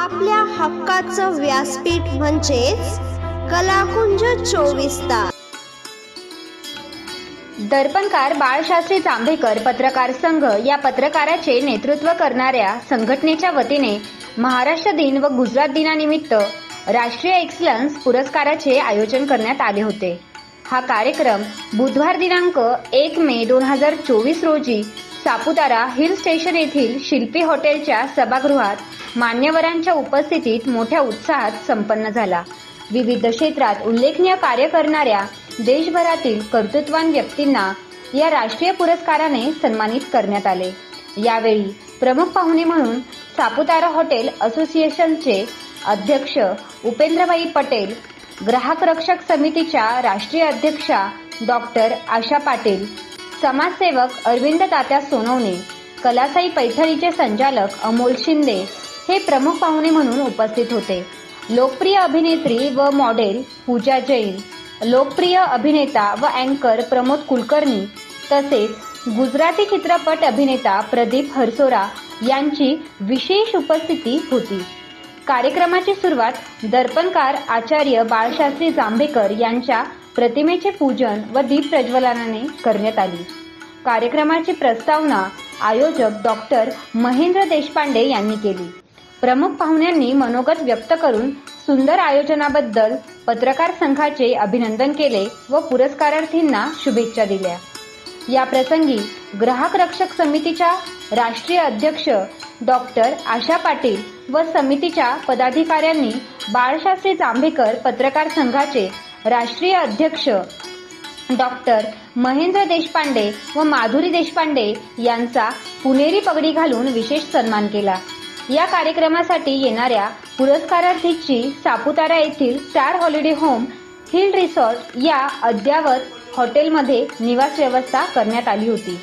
आपल्या हक्काचं व्यासपीठ म्हणजेच कलाकुंज 24 तास। दर्पणकार बाळशास्त्री जांभेकर पत्रकार संघ या पत्रकाराचे नेतृत्व करणाऱ्या संघटनेच्या वतीने महाराष्ट्र दिन व गुजरात दिनानिमित्त राष्ट्रीय एक्सलन्स पुरस्काराचे आयोजन करण्यात आले होते। हा कार्यक्रम बुधवार दिनांक 1 मे 2024 रोजी सापुतारा हिल स्टेशन येथील शिल्पी हॉटेलच्या सभागृहात मान्यवरांच्या उपस्थितीत मोठ्या उत्साहात संपन्न झाला। विविध क्षेत्रात उल्लेखनीय कार्य करणाऱ्या देशभरातील कर्तृत्वान व्यक्तींना या राष्ट्रीय पुरस्काराने सन्मानित करण्यात आले। यावेळी प्रमुख पाहुणे म्हणून सापुतारा हॉटेल असोसिएशनचे अध्यक्ष उपेंद्रभाई पटेल, ग्राहक रक्षक समितीच्या राष्ट्रीय अध्यक्षा डॉक्टर आशा पाटील, समाजसेवक अरविंद तात्या सोनवणे, कलासाई पैठणीचे संचालक अमोल शिंदे हे प्रमुख पाहुणे म्हणून उपस्थित होते। लोकप्रिय अभिनेत्री व मॉडेल पूजा जैन, लोकप्रिय अभिनेता व अँकर प्रमोद कुलकर्णी तसेच गुजराती चित्रपट अभिनेता प्रदीप हरसोरा यांची विशेष उपस्थिती होती। कार्यक्रमाची सुरुवात दर्पणकार आचार्य बाळशास्त्री जांभेकर यांच्या प्रतिमेचे पूजन व दीप प्रज्वलनाने करण्यात आली। कार्यक्रमाची प्रस्तावना आयोजक डॉक्टर महेंद्र देशपांडे यांनी केली। प्रमुख पाहुण्यांनी मनोगत व्यक्त करून सुंदर आयोजनाबद्दल पत्रकार संघाचे अभिनंदन केले व पुरस्कारार्थींना शुभेच्छा दिल्या। या प्रसंगी ग्राहक रक्षक समितीच्या राष्ट्रीय अध्यक्ष डॉक्टर आशा पाटील व समितीच्या पदाधिकाऱ्यांनी बाळशास्त्री जांभेकर पत्रकार संघाचे राष्ट्रीय अध्यक्ष डॉक्टर महेंद्र देशपांडे व माधुरी देशपांडे यांचा पुणेरी पगडी घालून विशेष सन्मान केला। या कार्यक्रमासाठी येणाऱ्या पुरस्कारार्थीची सापुतारा येथील star holiday home hill resort या अद्ययावत हॉटेलमध्ये निवास व्यवस्था करण्यात आली होती।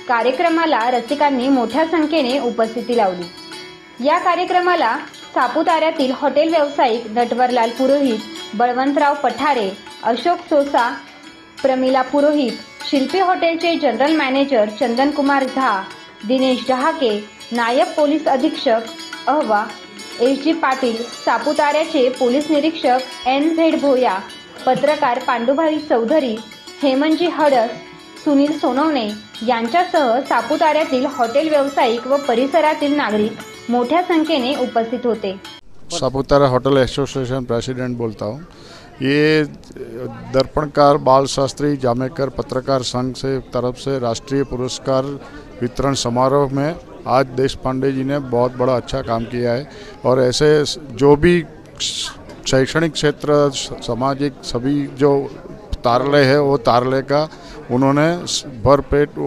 कार्यक्रमाला रसिकांनी मोठ्या संख्येने उपस्थिती लावली। या कार्यक्रमाला सापुताऱ्यातील हॉटेल व्यावसायिक नटवरलाल पुरोहित, बळवंतराव पठारे, अशोक सोसा, प्रमिला पुरोहित, शिल्पी हॉटेलचे जनरल मॅनेजर चंदनकुमार झा, दिनेश डहाके, नायब पोलीस अधीक्षक अहवा, एस.जी. पाटील, सापुताऱ्याचे पोलीस निरीक्षक एन.झेड. भोया, पत्रकार पांडुभाई चौधरी, हेमंतजी हडस, सुनील सोनवणे यांच्यासह सापुताऱ्यातील हॉटेल व्यावसायिक व परिसरातील नागरिक मोठ्या संख्येने उपस्थित होते। सापुतारा होटल एसोसिएशन प्रेसिडेंट बोलता हूँ। ये दर्पणकार बाळशास्त्री जांभेकर पत्रकार संघ से तरफ से राष्ट्रीय पुरस्कार वितरण समारोह में आज देशपांडे जी ने बहुत बड़ा अच्छा काम किया है और ऐसे जो भी शैक्षणिक क्षेत्र, सामाजिक सभी जो तारले है वो तारले का उन्होंने भरपेट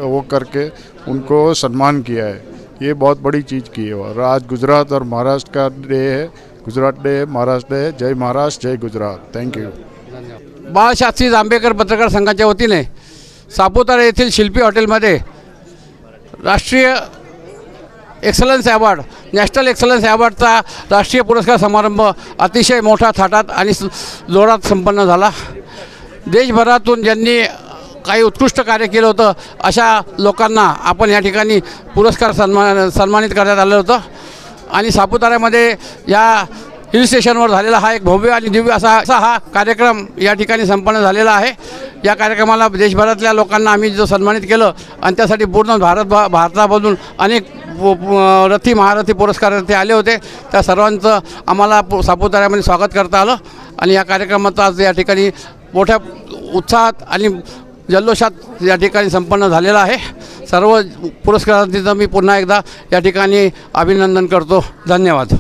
वो करके उनको सम्मान किया है। ये बहुत बड़ी चीज़ की है। और आज गुजरात और महाराष्ट्र का डे है, गुजरात डे है, महाराष्ट्र डे है। जय महाराष्ट्र, जय गुजरात। Thank you. बाळशास्त्री जांभेकर पत्रकार संघाच्या वतीने सापुतारा येथील शिल्पी हॉटेलमध्ये राष्ट्रीय एक्सलन्स अवॉर्ड, नॅशनल एक्सलन्स अवॉर्डचा राष्ट्रीय पुरस्कार समारंभ अतिशय मोठा थाटात आणि जोरात संपन्न झाला। देशभरातून ज्यांनी काही उत्कृष्ट कार्य केलं होतं अशा लोकांना आपण या ठिकाणी पुरस्कार सन्मानित करण्यात आलं होतं आणि सापुताऱ्यामध्ये या हिल स्टेशनवर झालेला हा एक भव्य आणि दिव्य असा हा कार्यक्रम या ठिकाणी संपन्न झालेला आहे। या कार्यक्रमाला देशभरातल्या लोकांना आम्ही जो सन्मानित केलं आणि त्यासाठी पूर्ण भारतामधून अनेक रथी महारथी पुरस्कारार्थी आले होते। त्या सर्वांचं आम्हाला सापुताऱ्यामध्ये स्वागत करता आलं आणि या कार्यक्रमाचा आज या ठिकाणी मोठ्या उत्साहात आणि जल्लोषात या ठिकाणी संपन्न झालेला आहे। सर्व पुरस्कारार्थींचं मी पुन्हा एकदा या ठिकाणी अभिनंदन करतो। धन्यवाद।